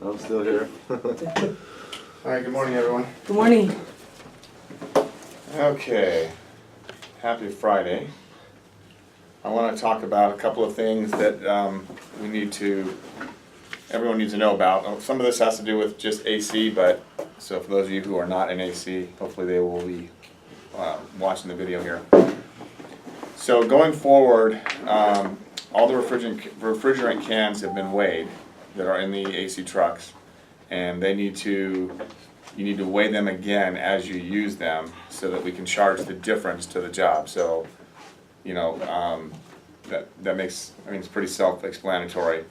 I'm still here. All right, good morning, everyone. Good morning. Okay, happy Friday. I want to talk about a couple of things that everyone needs to know about. Some of this has to do with just AC, but so for those of you who are not in AC, hopefully they will be watching the video here. So going forward, all the refrigerant cans have been weighed that are in the AC trucks, and you need to weigh them again as you use them so that we can charge the difference to the job. So, you know, that makes, I mean, it's pretty self-explanatory.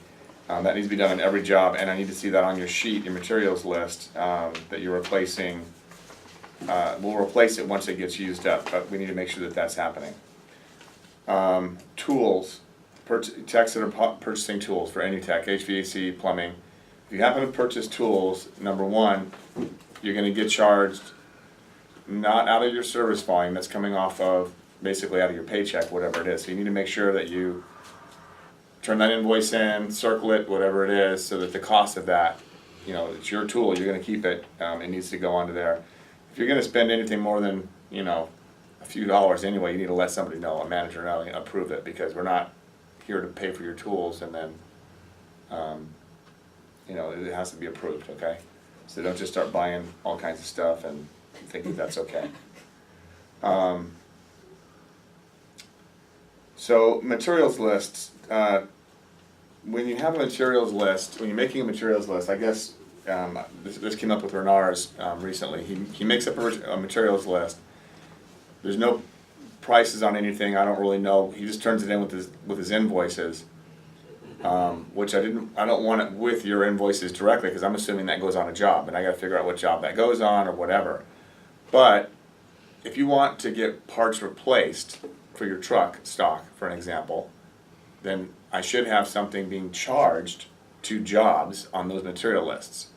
That needs to be done on every job, and I need to see that on your sheet, your materials list, that you're replacing. We'll replace it once it gets used up, but we need to make sure that that's happening. Tools, techs that are purchasing tools for any tech, HVAC, plumbing. If you happen to purchase tools, number one, you're going to get charged not out of your service volume, that's coming off of basically out of your paycheck, whatever it is. So you need to make sure that you turn that invoice in, circle it, whatever it is, so that the cost of that, you know, it's your tool, you're going to keep it, it needs to go onto there. If you're going to spend anything more than, you know, a few dollars anyway, you need to let somebody know, a manager know, and approve it, because we're not here to pay for your tools and then, you know, it has to be approved, okay? So don't just start buying all kinds of stuff and think that that's okay. So materials lists, when you have a materials list, when you're making a materials list, I guess this came up with Renars recently. He makes up a materials list. There's no prices on anything. I don't really know. He just turns it in with his invoices, which I don't want it with your invoices directly, because I'm assuming that goes on a job, and I got to figure out what job that goes on or whatever. But if you want to get parts replaced for your truck stock, for an example, then I should have something being charged to jobs on those material lists.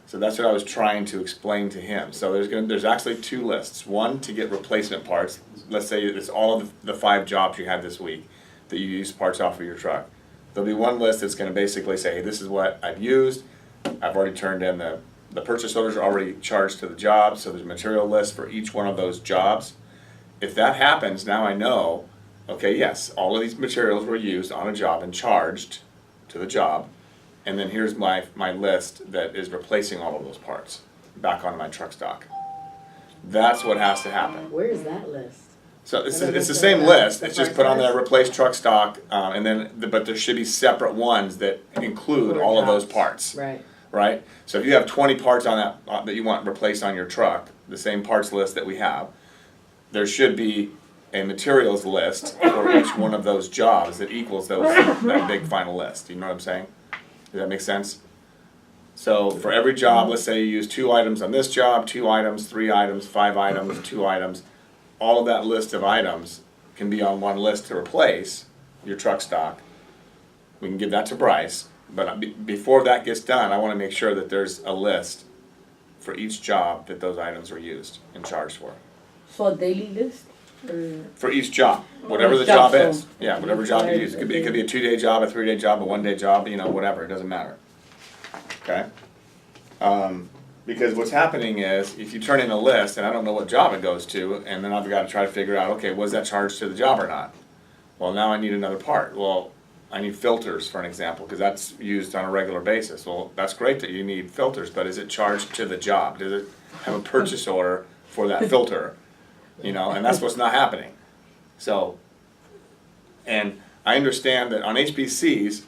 So that's what I was trying to explain to him. So there's actually two lists. One to get replacement parts. Let's say it's all of the 5 jobs you had this week that you used parts off of your truck. There'll be one list that's going to basically say, hey, this is what I've used. I've already turned in the purchase orders are already charged to the job, so there's a material list for each one of those jobs. If that happens, now I know, okay, yes, all of these materials were used on a job and charged to the job. And then here's my list that is replacing all of those parts back onto my truck stock. That's what has to happen. Where is that list? So it's the same list. It's just put on there, replace truck stock, and then but there should be separate ones that include all of those parts. Right. Right. So if you have 20 parts on that that you want replaced on your truck, the same parts list that we have, there should be a materials list for each one of those jobs that equals that big final list. You know what I'm saying? Does that make sense? So for every job, let's say you use 2 items on this job, 2 items, 3 items, 5 items, 2 items. All of that list of items can be on one list to replace your truck stock. We can give that to Bryce, but before that gets done, I want to make sure that there's a list for each job that those items are used and charged for. So a daily list? For each job, whatever the job is. Yeah, whatever job you use. It could be a 2-day job, a 3-day job, a 1-day job, you know, whatever, it doesn't matter. Okay? Because what's happening is, if you turn in a list, and I don't know what job it goes to, and then I've got to try to figure out, okay, was that charged to the job or not? Well, now I need another part. Well, I need filters, for an example, because that's used on a regular basis. Well, that's great that you need filters, but is it charged to the job? Does it have a purchase order for that filter? You know, and that's what's not happening. So, and I understand that on HPCs,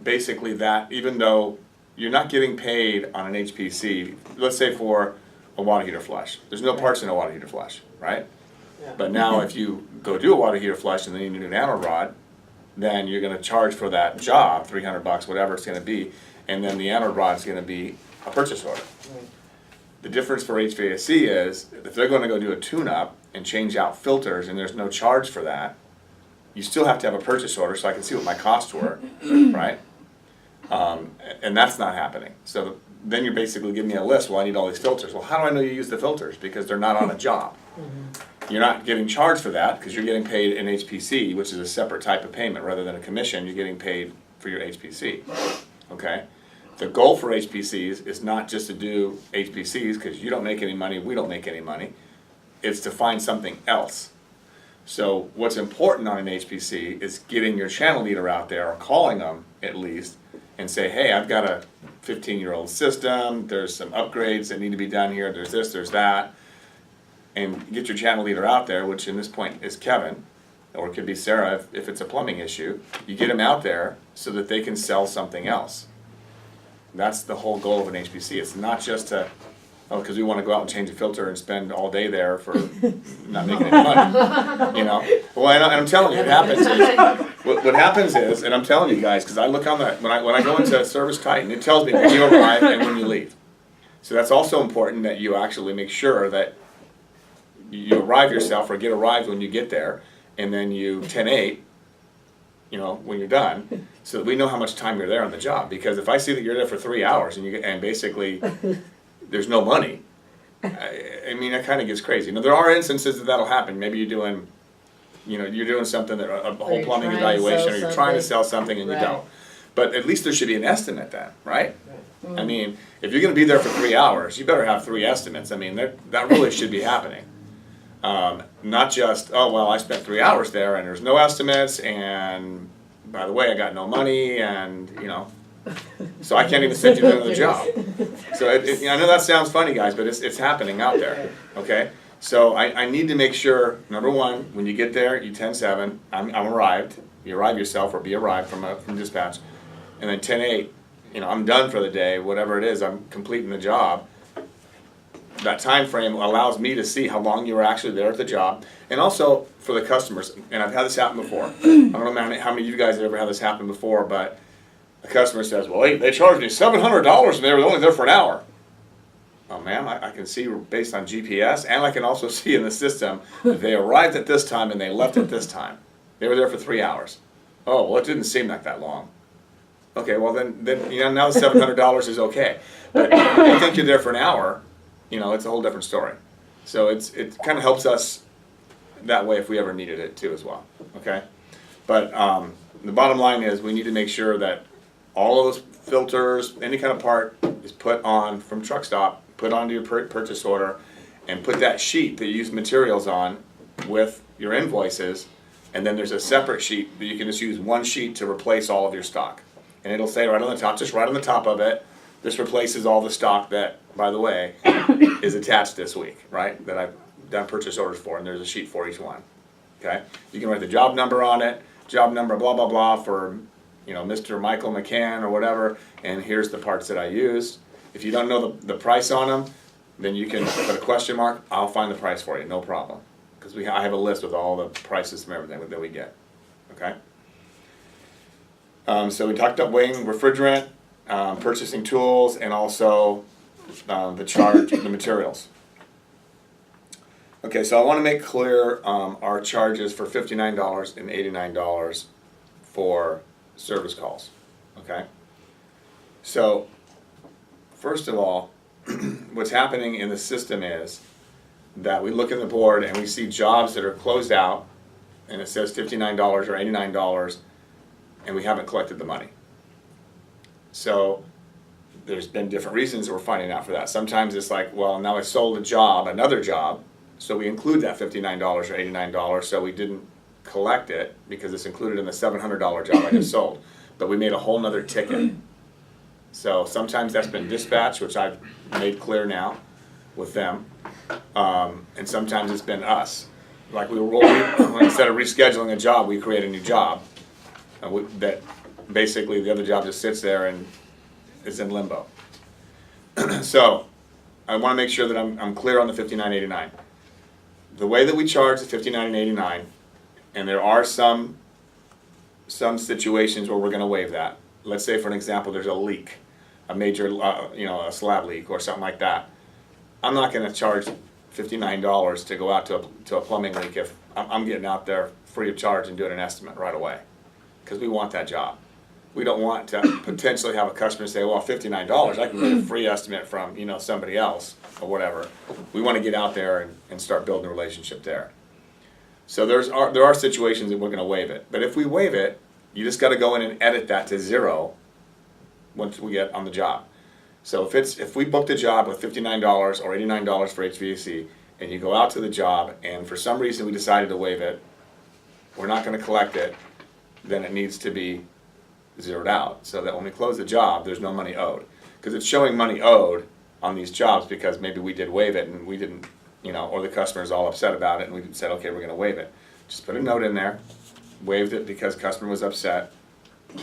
basically that, even though you're not getting paid on an HPC, let's say for a water heater flush, there's no parts in a water heater flush, right? Yeah. But now if you go do a water heater flush and then you need an anode rod, then you're going to charge for that job, $300, whatever it's going to be, and then the anode rod is going to be a purchase order. Right. The difference for HVAC is, if they're going to go do a tune-up and change out filters and there's no charge for that, you still have to have a purchase order so I can see what my costs were, right? And that's not happening. So then you're basically giving me a list, well, I need all these filters. Well, how do I know you use the filters? Because they're not on a job. You're not getting charged for that because you're getting paid in HPC, which is a separate type of payment. Rather than a commission, you're getting paid for your HPC, okay? the goal for HPCs is not just to do HPCs, because you don't make any money, we don't make any money. It's to find something else. So what's important on an HPC is getting your channel leader out there, or calling them at least, and say, hey, I've got a 15-year-old system, there's some upgrades that need to be done here, there's this, there's that. And get your channel leader out there, which in this point is Kevin, or it could be Sarah if it's a plumbing issue. You get them out there so that they can sell something else. That's the whole goal of an HPC. It's not just to, because we want to go out and change a filter and spend all day there for not making any money, you know. Well, and I'm telling you, what happens is, what happens is, and I'm telling you guys, because I look on that, when I go into Service Titan, it tells me when you arrive and when you leave. So that's also important, that you actually make sure that you arrive yourself, or get arrived when you get there, and then you 10-8, you know, when you're done, so that we know how much time you're there on the job. Because if I see that you're there for 3 hours and basically there's no money, I mean, that kind of gets crazy. Now, there are instances that'll happen. Maybe you're doing, you know, you're doing something that a whole plumbing evaluation, or you're trying to sell something and you don't. But at least there should be an estimate then, right? I mean, if you're going to be there for 3 hours, you better have 3 estimates. I mean, that really should be happening. Not just, oh, well, I spent 3 hours there and there's no estimates, and by the way, I got no money, and, you know, so I can't even send you another job. So I know that sounds funny, guys, but it's happening out there, okay? So I need to make sure, number one, when you get there, you 10-7, I'm arrived, you arrive yourself, or be arrived from dispatch, and then 10-8, you know, I'm done for the day, whatever it is, I'm completing the job. That time frame allows me to see how long you were actually there at the job, and also for the customers. And I've had this happen before. I don't know how many of you guys have ever had this happen before, but the customer says, well, they charged me $700 and they were only there for an hour. Oh, ma'am, I can see based on GPS, and I can also see in the system that they arrived at this time and they left at this time. They were there for 3 hours. Oh, well, it didn't seem like that long. Okay, well then you know, now the $700 is okay. But if you think you're there for an hour, you know, it's a whole different story. So it kind of helps us that way if we ever needed it too as well, okay? But the bottom line is, we need to make sure that all of those filters, any kind of part, is put on from truck stop, put onto your purchase order, and put that sheet that you use materials on with your invoices, and then there's a separate sheet that you can just use one sheet to replace all of your stock. And it'll say right on the top, just right on the top of it, this replaces all the stock that, by the way, is attached this week, right? That I've done purchase orders for, and there's a sheet for each one. Okay? You can write the job number on it, job number blah blah blah for, you know, Mr. Michael McCann or whatever, and here's the parts that I used. If you don't know the price on them, then you can put a question mark. I'll find the price for you, no problem. Because I have a list with all the prices from everything that we get. Okay? So we talked about weighing refrigerant, purchasing tools, and also the materials. Okay, so I want to make clear our charges for $59 and $89 for service calls. Okay, so first of all, what's happening in the system is that we look at the board and we see jobs that are closed out, and it says $59 or $89, and we haven't collected the money. So there's been different reasons that we're finding out for that. Sometimes it's like, well, now I sold a job, another job, so we include that $59 or $89, so we didn't collect it because it's included in the $700 job I just sold. But we made a whole nother ticket. So sometimes that's been dispatched, which I've made clear now with them, and sometimes it's been us. Like instead of rescheduling a job, we create a new job that basically the other job just sits there and is in limbo. So I want to make sure that I'm clear on the $59.89. The way that we charge the $59.89, and there are some situations where we're going to waive that. Let's say, for an example, there's a leak, a major, a slab leak or something like that. I'm not going to charge $59 to go out to a plumbing leak if I'm getting out there free of charge and doing an estimate right away, because we want that job. We don't want to potentially have a customer say, well, $59, I can get a free estimate from somebody else or whatever. We want to get out there and start building a relationship there. So there are situations that we're going to waive it. But if we waive it, you just got to go in and edit that to 0 once we get on the job. So if we booked a job with $59 or $89 for HVAC, and you go out to the job, and for some reason we decided to waive it, we're not gonna collect it, then it needs to be zeroed out, so that when we close the job, there's no money owed. Because it's showing money owed on these jobs because maybe we did waive it and we didn't, or the customer's all upset about it and we said, okay, we're gonna waive it. Just put a note in there, waived it because customer was upset,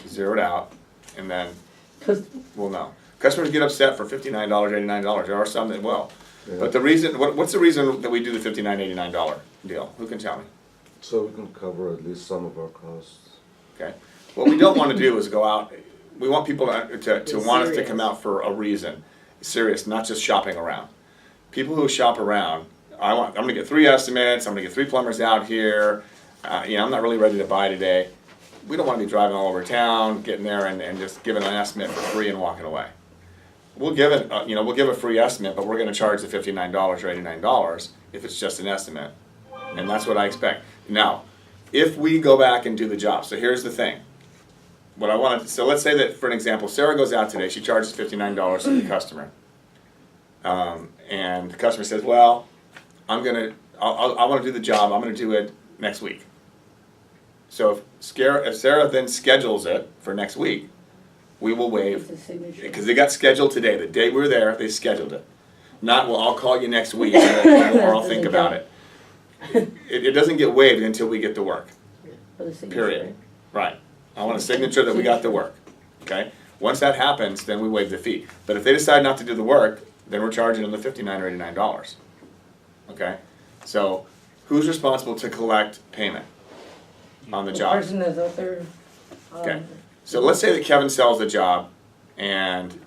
zeroed out, and then we'll know. Customers get upset for $59, $89, there are some that will. Yeah. But the reason, what's the reason that we do the $59, $89 deal? Who can tell me? So we can cover at least some of our costs. Okay. What we don't want to do is go out, we want people to want us to come out for a reason, serious, not just shopping around. People who shop around, I'm gonna get 3 estimates, I'm gonna get 3 plumbers out here, I'm not really ready to buy today. We don't want to be driving all over town, getting there and just giving an estimate for free and walking away. We'll give it, we'll give a free estimate, but we're gonna charge the $59 or $89 if it's just an estimate. And that's what I expect. Now, if we go back and do the job, so here's the thing. So let's say that, for an example, Sarah goes out today, she charges $59 to the customer. And the customer says, well, I wanna do the job, I'm gonna do it next week. So if Sarah then schedules it for next week, we will waive, because they got scheduled today, the day we were there, they scheduled it. Not, well, I'll call you next week, or I'll think about it. It doesn't get waived until we get the work, period. Right. I want a signature that we got the work, okay? Once that happens, then we waive the fee. But if they decide not to do the work, then we're charging them the $59 or $89, okay? So, who's responsible to collect payment on the job? Person that's out there. Okay. So let's say that Kevin sells the job and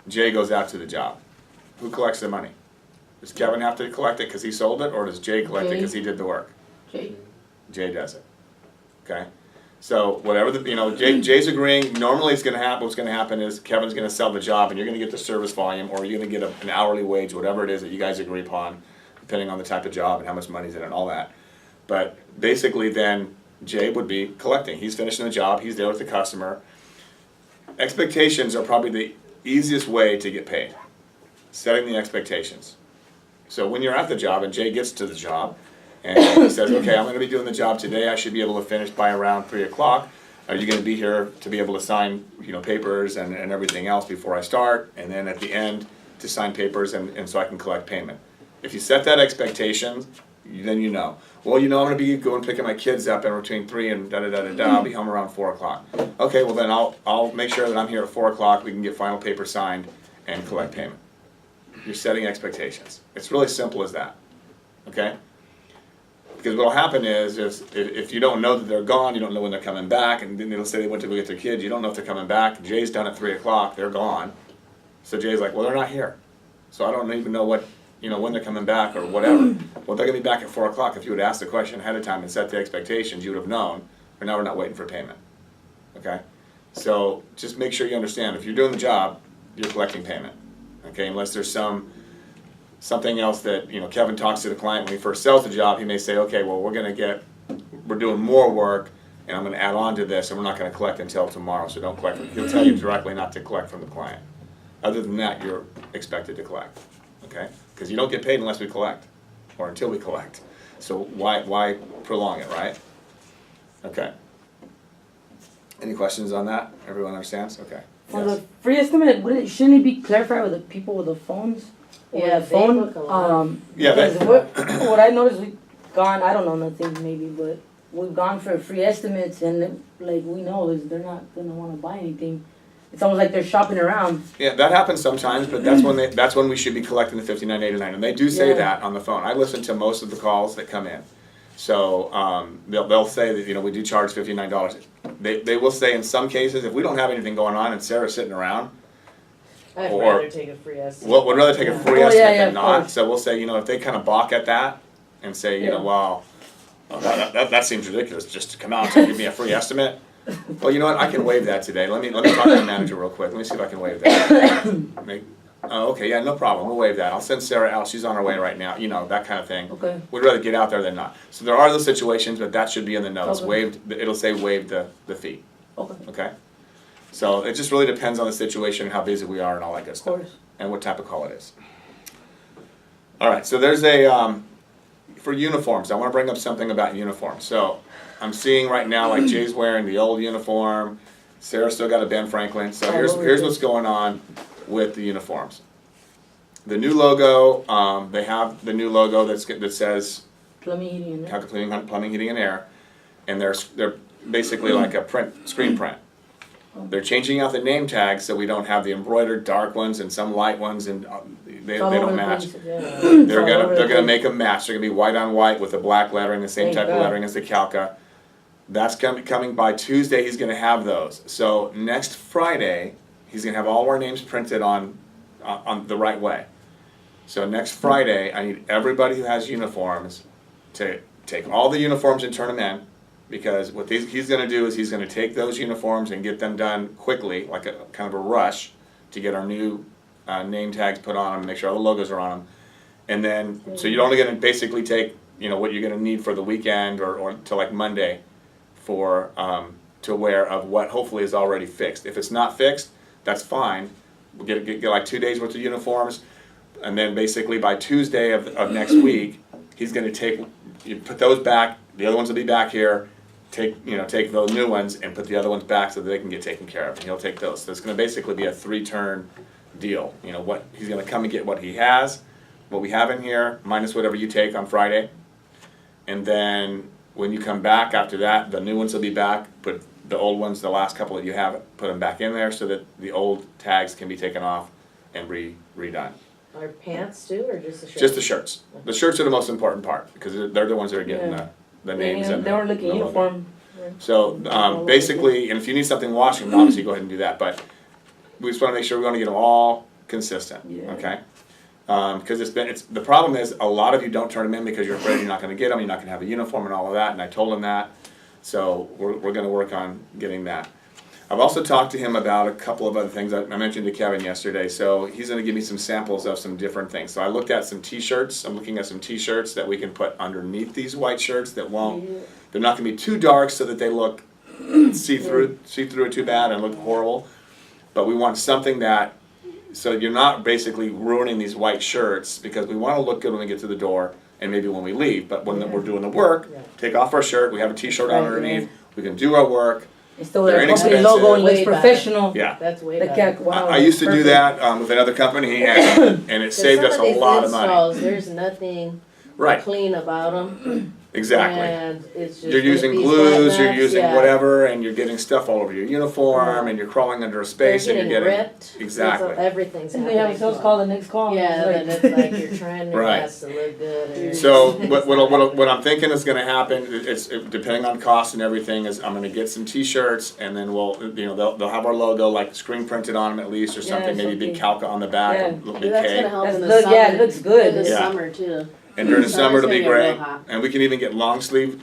Jay goes out to the job. Who collects the money? Does Kevin have to collect it because he sold it, or does Jay collect it because he did the work? Jay does it. Okay? So whatever Jay's agreeing, normally it's gonna happen, what's gonna happen is Kevin's gonna sell the job and you're gonna get the service volume, or you're gonna get an hourly wage, whatever it is that you guys agree upon, depending on the type of job and how much money's in it and all that. But basically then Jay would be collecting. He's finishing the job, he's there with the customer. Expectations are probably the easiest way to get paid. Setting the expectations. So when you're at the job and Jay gets to the job and he says, okay, I'm gonna be doing the job today, I should be able to finish by around 3 o'clock. Are you gonna be here to be able to sign, papers and everything else before I start? And then at the end, to sign papers and so I can collect payment. If you set that expectation, then you know. Well, I'm gonna be going picking my kids up in between 3 and I'll be home around 4 o'clock. Okay, well then I'll make sure that I'm here at 4 o'clock, we can get final paper signed and collect payment. You're setting expectations. It's really simple as that, okay? Because what'll happen is if you don't know that they're gone, you don't know when they're coming back, and then they'll say they went to go get their kids, you don't know if they're coming back, Jay's done at 3 o'clock, they're gone. So Jay's like, well, they're not here. So I don't even know what, when they're coming back or whatever. Well, they're gonna be back at 4 o'clock. If you would ask the question ahead of time and set the expectations, you would have known, but now we're not waiting for payment, okay? So just make sure you understand, if you're doing the job, you're collecting payment. Okay, unless there's something else that, Kevin talks to the client when he first sells the job, he may say, okay, well, we're doing more work, and I'm gonna add on to this, and we're not gonna collect until tomorrow, so don't collect. He'll tell you directly not to collect from the client. Other than that, you're expected to collect, okay? Because you don't get paid unless we collect, or until we collect. So why prolong it, right? Okay. Any questions on that? Everyone understands? Okay. For Yes. the free estimate, shouldn't it be clarified with the people with the phones? Yeah, the they phone. look a lot. Yeah, Because what I noticed, we've gone. I don't know nothing maybe, but we've gone for free estimates, and like we know is they're not gonna want to buy anything. It's almost like they're shopping around. Yeah, that happens sometimes, but that's when we should be collecting the $59.89, and they do say Yeah. that on the phone. I listen to most of the calls that come in, so they'll say that we do charge $59. They will say in some cases if we don't have anything going on and Sarah's sitting around, I'd or- rather take a free estimate. we'd rather take a free Oh, estimate yeah, than of not. course. So we'll say if they kind of balk at that and say well, that seems ridiculous just to come out and give me a free estimate. Well, you know what? I can waive that today. Let me talk to the manager real quick. Let me see if I can waive that. Okay, yeah, no problem. We'll waive that. I'll send Sarah out. She's on her way right now. That kind of thing. Okay. We'd rather get out there than not. So there are those situations, but that should be in the notes. Okay. Waived. It'll say waive the fee. Okay. Okay. So it just really depends on the situation and how busy we are and all that good Of stuff. course. And what type of call it is. All right, so there's a, for uniforms, I want to bring up something about uniforms. So I'm seeing right now, like Jay's wearing the old uniform, Sarah's still got a Ben Franklin. So here's what's going on with the uniforms. The new logo, they have the new logo that says Plumbing, heating, and air. Kalka Plumbing, Heating, and Air, and they're basically like a screen print. They're changing out the name tags so we don't have the embroidered dark ones and some light ones, and they It's all over don't the match. place, yeah. They're gonna make them match. They're gonna be white on white with the black lettering, the same Thank type of God. lettering as the Kalka. That's coming by Tuesday. He's gonna have those. So next Friday, he's gonna have all our names printed on the right way. So next Friday, I need everybody who has uniforms to take all the uniforms and turn them in, because what he's going to do is he's going to take those uniforms and get them done quickly, like a kind of a rush, to get our new name tags put on them, make sure all the logos are on them, and then so you're only going to basically take what you're going to need for the weekend or till like Monday for to wear of what hopefully is already fixed. If it's not fixed, that's fine. We'll get like 2 days worth of uniforms. And then basically by Tuesday of next week, he's going to put those back. The other ones will be back here. Take those new ones and put the other ones back so that they can get taken care of. And he'll take those. So it's going to basically be a 3-turn deal. What he's going to come and get what he has, what we have in here, minus whatever you take on Friday. And then when you come back after that, the new ones will be back. Put the old ones, the last couple that you have, put them back in there so that the old tags can be taken off and redone. Are pants too, or just the shirts? Just the shirts. The shirts are the most important part because they're the ones that are getting the names and they were looking the logo. uniform. So basically, and if you need something washing, obviously go ahead and do that. But we just want to make sure we want to get them all consistent. Yeah. Okay. Because the problem is a lot of you don't turn them in because you're afraid you're not going to get them, you're not going to have a uniform and all of that. And I told him that. So we're going to work on getting that. I've also talked to him about a couple of other things. I mentioned to Kevin yesterday. So he's going to give me some samples of some different things. So I looked at some T-shirts. I'm looking at some T-shirts that we can put underneath these white shirts that won't. They're not going to be too dark so that they look see-through it too bad and look horrible. But we want something that, so you're not basically ruining these white shirts, because we want to look good when we get to the door and maybe when we leave. But when we're doing the work, take off our shirt. We have a T-shirt on underneath. We can do our work. It's still They're their company inexpensive. logo and looks Way better. professional. Yeah. That's way The better. wow, I used to do perfect. that with another company, and it saved us a lot of money. Installs, there's nothing Right, clean about them. exactly. And it's just You're using these glues, wet you're nuts, using yeah. whatever, and you're getting stuff all over your uniform, and you're crawling under a space, They're and you're getting getting ripped. exactly. Everything's And they have happening. sales call the next call. Yeah, then It's it's like you're trying your Right. best to look good. And So what I'm thinking is going to happen, depending on cost and everything, is I'm going to get some T-shirts, and then they'll have our logo like screen printed on them at least, or something, maybe big something. Kalka on the back, Yeah. a little Well, big that's K. gonna help in the That's summer. good, yeah, it looks good. In the Yeah. summer too. And during the summer, it'll be Summer's gonna great. get real hot. And we can even get long sleeve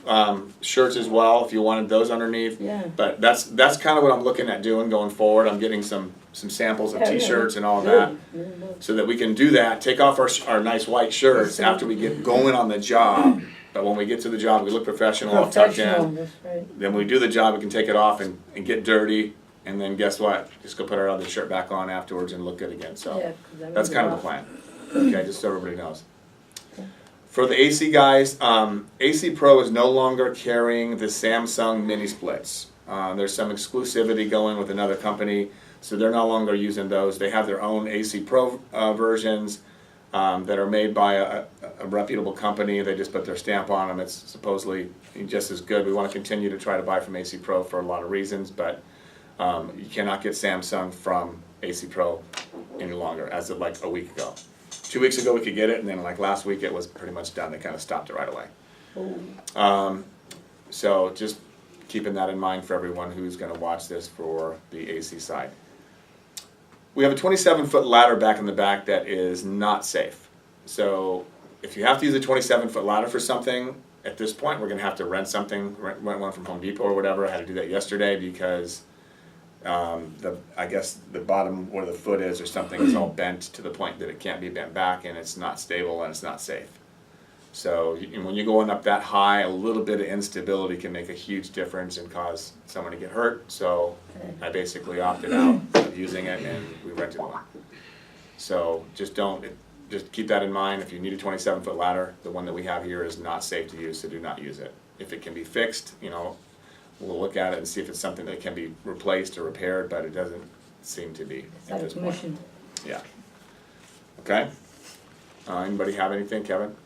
shirts as well if you wanted those underneath. Yeah. But that's kind of what I'm looking at doing going forward. I'm getting some samples of Yeah, yeah. T-shirts and all of that, Good. so that we can do that. Take off our nice white shirts after we get going on the job. But when we get to the job, we look professional, all tucked Professional, in. that's right. Then when we do the job, we can take it off and get dirty. And then guess what? Just go put our other shirt back on afterwards and look good again. So Yeah, 'cause that that's means kind a of the lot. plan. Okay, just so everybody knows. For the AC guys, AC Pro is no longer carrying the Samsung mini splits. There's some exclusivity going with another company, so they're no longer using those. They have their own AC Pro versions that are made by a reputable company. They just put their stamp on them. It's supposedly just as good. We want to continue to try to buy from AC Pro for a lot of reasons, but you cannot get Samsung from AC Pro any longer, as of like a week ago. 2 weeks ago we could get it, and then like last week it was pretty much done. They kind of stopped it right away. So just keeping that in mind for everyone who's going to watch this for the AC side. We have a 27-foot ladder back in the back that is not safe. So if you have to use a 27-foot ladder for something, at this point we're going to have to rent something, rent one from Home Depot or whatever. I had to do that yesterday because I guess the bottom where the foot is or something is all bent to the point that it can't be bent back, and it's not stable and it's not safe. So when you're going up that high, a little bit of instability can make a huge difference and cause someone to get hurt. So I basically opted out of using it and we rented one. So just keep that in mind. If you need a 27-foot ladder, the one that we have here is not safe to use, so do not use it. If it can be fixed, we'll look at it and see if it's something that can be replaced or repaired, but it doesn't seem to be It's at out of this point. commission. Yeah. Okay. Anybody have anything, Kevin?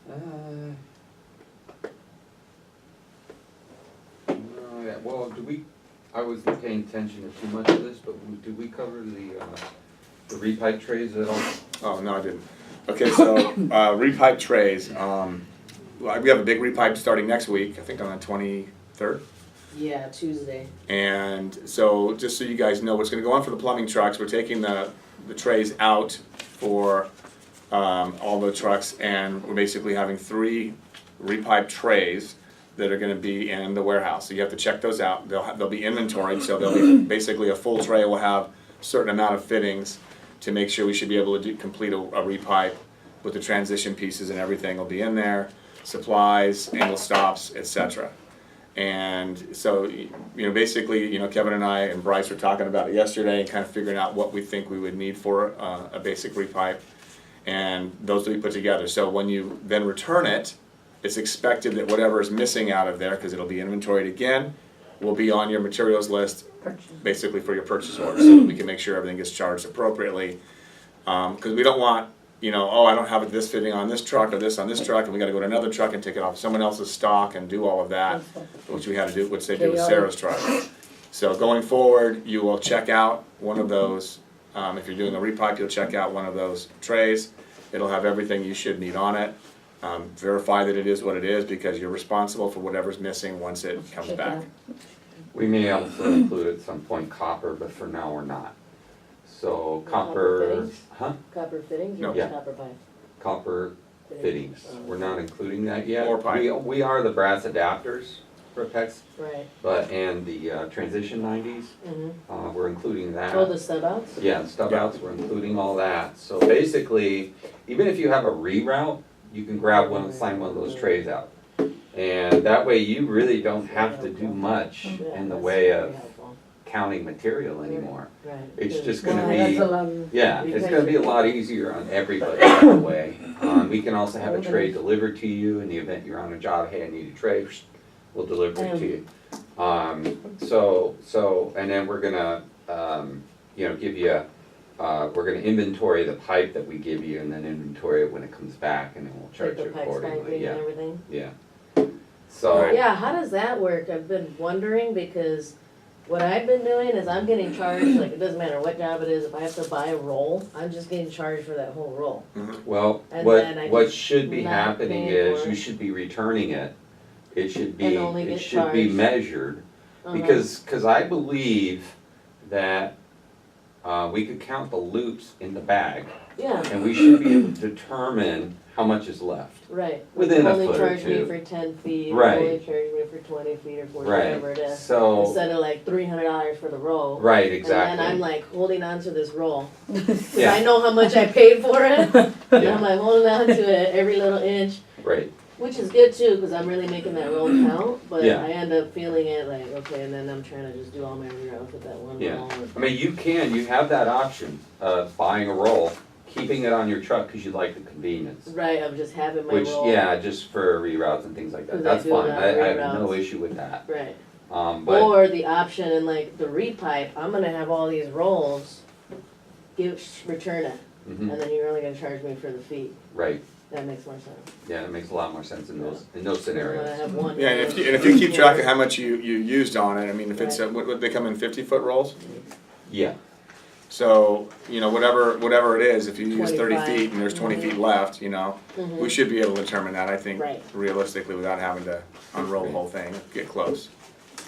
No, yeah, well, I wasn't paying attention to too much of this, but did we cover the repipe trays at all? Oh, no, I didn't. Okay, so, repipe trays, we have a big repipe starting next week, I think on the 23rd. Yeah, Tuesday. And so, just so you guys know what's gonna go on for the plumbing trucks, we're taking the trays out for, all the trucks, and we're basically having 3 repipe trays that are gonna be in the warehouse. So you have to check those out. They'll be inventoried, so they'll be, basically a full tray will have a certain amount of fittings to make sure we should be able to complete a repipe with the transition pieces and everything will be in there, supplies, angle stops, etc. And so, basically, Kevin and I and Bryce were talking about it yesterday and kind of figuring out what we think we would need for a basic repipe. And those will be put together. So when you then return it, it's expected that whatever is missing out of there, because it'll be inventoried again, will be on your materials list, basically for your purchase order, so that we can make sure everything gets charged appropriately. Because we don't want, I don't have this fitting on this truck or this on this truck, and we gotta go to another truck and take it off someone else's stock and do all of that, which we had to do, which they did with Sarah's truck. So going forward, you will check out one of those, if you're doing a repipe, you'll check out one of those trays. It'll have everything you should need on it. Verify that it is what it is, because you're responsible for whatever's missing once it comes Check it back. out. We may also include at some point copper, but for now we're not. So Copper copper, fittings? huh? Copper fittings or No. Yeah. copper pipe? Copper fittings. We're not including that yet. Or pipe. We are the brass adapters for PEX, Right. and the transition 90s, Mm-hmm. we're including that. Oh, the stub outs? Yeah, stub outs, we're including all that. So basically, even if you have a reroute, you can grab one and sign one of those trays out. And that way you really don't have to do much Yeah, in the that's way very of helpful. counting material anymore. Right. It's Good. just gonna Well, that's be, a lot. yeah, it's gonna be a lot easier on everybody that way. We can also have a tray delivered to you in the event you're on a job, hey, I need a tray, we'll deliver it to you. And then we're gonna, give you, we're gonna inventory the pipe that we give you and then inventory it when it comes back and then we'll charge Like you the pipe accordingly, piping and yeah, everything? yeah. So, Yeah, how does that work? I've been wondering because what I've been doing is I'm getting charged, like it doesn't matter what job it is, if I have to buy a roll, I'm just getting charged for that whole roll. well, And then I what just should be not happening paying is for you it. should be returning it. It should be, And only it get should be charged. measured. Uh-huh. Because I believe that we could count the loops in the bag, Yeah, and we should be able to determine how much is left. right. Within a Only foot or charge me two. for 10 feet, or Right. only charge me for 20 feet or 40, Right, whatever it is. so, Instead of like $300 for the roll. right, And then I'm exactly. like holding on to this roll. Cause Yeah. I know how much I paid for it. And Yeah, I'm like holding on to it every little inch. right, Which is good too, because I'm really making that roll count, but Yeah. I end up feeling it like, okay, and then I'm trying to just do all my reroutes with that one Yeah. roll. I mean, you have that option of buying a roll, keeping it on your truck because you like the convenience. Right, of just having my Which, roll. yeah, just for reroutes and things like that, 'Cause I that's do fine, that I have no reroutes. issue with that. Right. But, Or the option in like the repipe, I'm gonna have all these rolls, return it, mhm, and then you're only gonna charge me for the feet. right, That makes more sense. yeah, it makes a lot more sense in those I'm gonna scenarios. have one. Yeah, and if you keep track of how much you used on it, I mean, if it's, what, they come in 50-foot rolls? Yeah, So, whatever it is, if you use 30 25. feet and there's 20 feet left, we should be able to determine that, I think, Right. realistically, without having to unroll the whole thing, get close.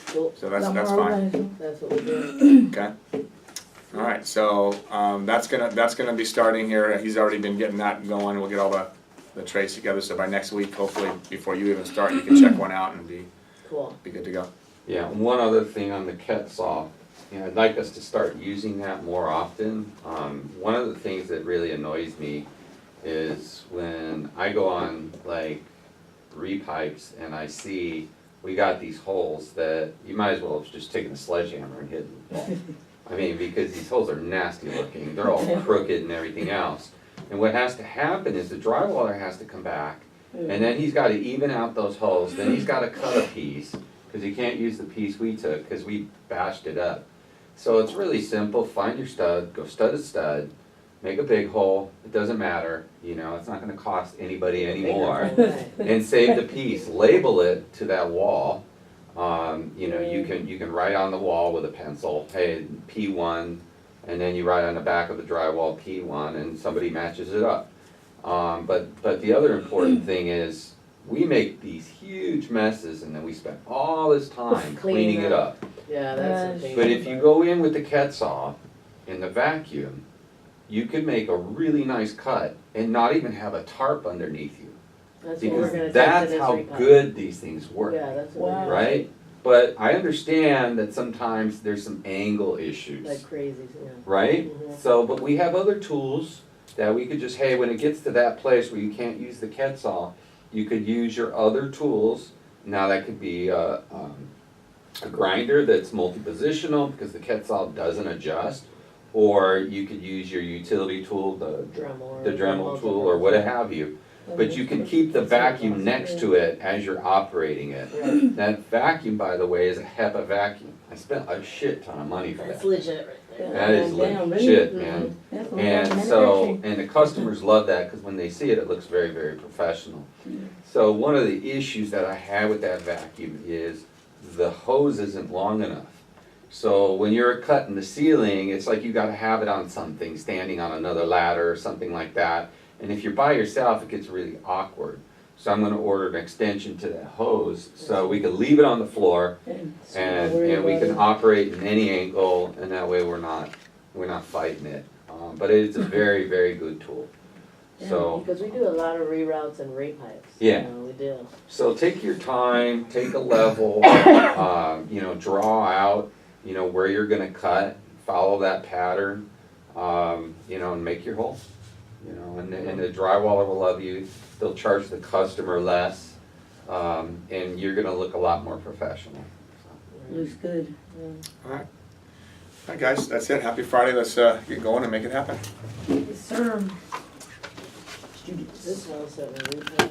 Cool, So that's Lot fine, more organized. that's what we do. okay? Alright, so, that's gonna be starting here, he's already been getting that going, we'll get all the trays together, so by next week, hopefully, before you even start, you can check one out and be Cool. good to go. yeah, and one other thing on the ket saw, I'd like us to start using that more often. One of the things that really annoys me is when I go on like repipes and I see we got these holes that you might as well have just taken a sledgehammer and hit them. I mean, because these holes are nasty looking, they're all crooked and everything else. And what has to happen is the drywaller has to come back, and then he's gotta even out those holes, then he's gotta cut a piece, cause he can't use the piece we took, cause we bashed it up. So it's really simple, find your stud, go stud to stud, make a big hole, it doesn't matter, you know, it's not gonna cost anybody any more. Right. And save the piece, label it to that wall. You know, you can write on the wall with a pencil, hey, P1, and then you write on the back of the drywall P1 and somebody matches it up. But the other important thing is, we make these huge messes and then we spend all this time cleaning it up. Yeah, that's the thing. But if you go in with the Ketsaw and the vacuum, you can make a really nice cut and not even have a tarp underneath you. That's what we're gonna Because take that's to this how repipe. good these things work. Yeah, that's what we're Wow. doing. Right? But I understand that sometimes there's some angle issues, Like crazy, yeah. right? Mhm. So, but we have other tools that we could just, hey, when it gets to that place where you can't use the Ketsaw, you could use your other tools. Now that could be a grinder that's multi-positional because the Ketsaw doesn't adjust, or you could use your utility tool, the Dremel tool, or what have you. But you can keep the vacuum next to it as you're operating it. Right. That vacuum, by the way, is a HEPA vacuum. I spent a shit ton of money for That's that. legit right there. That is Damn, legit, really? man. That's what And I'm so, manufacturing. and the customers love that because when they see it, it looks very, very professional. So one of the issues that I have with that vacuum is the hose isn't long enough. So when you're cutting the ceiling, it's like you gotta have it on something, standing on another ladder or something like that. And if you're by yourself, it gets really awkward. So I'm gonna order an extension to that hose, so we can leave it on the floor and we can operate in any angle, and that way we're not fighting it. But it's a very, very good tool. So, Because we do a lot of reroutes and repipes. Yeah. You know, we do. so take your time, take a level, you know, draw out, you know, where you're gonna cut, follow that pattern, you know, and make your hole. You know, and the drywaller will love you, they'll charge the customer less, and you're gonna look a lot more professional. Looks good. Alright, guys, that's it, happy Friday, let's get going and make it happen. Yes, sir. This house that we're repiping.